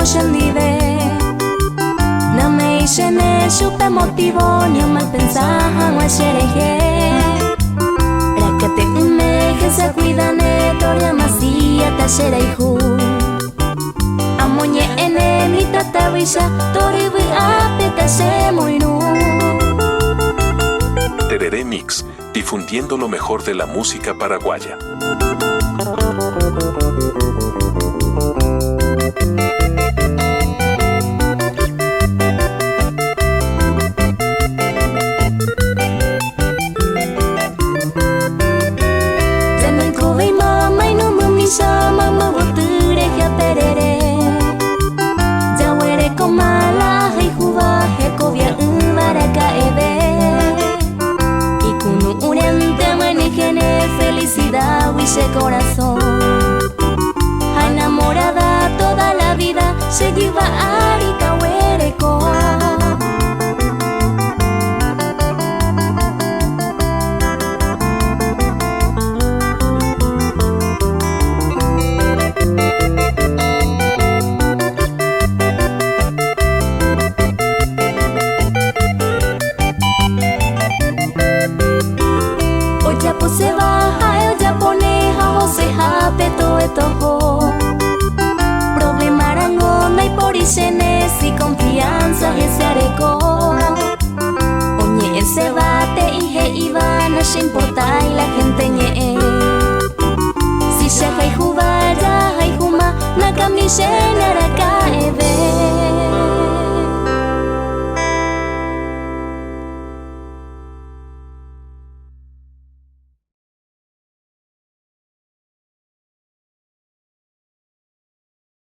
shendive na me ishene shupe motivo ni mal pensaja wa shereje rakate me que se cuidane toria masia ta sheraihu amoñe ene mi tatawisha tori vi apeta se moinu. Tereré Mix, difundiendo lo mejor de la música paraguaya. Mama boture ya terere ya were komala hay juba he kovia baraka ebe y kunu urente manejene felicidad wiche corazón enamorada toda la vida se lleva arika were ko. Se baja el japonés a José Japeto etojo problema rangonda y por isenes y confianza ese areco oñe ese bate y he iba no se importa y la gente ñe si se hay jubaya hay juma na camisena araka ebe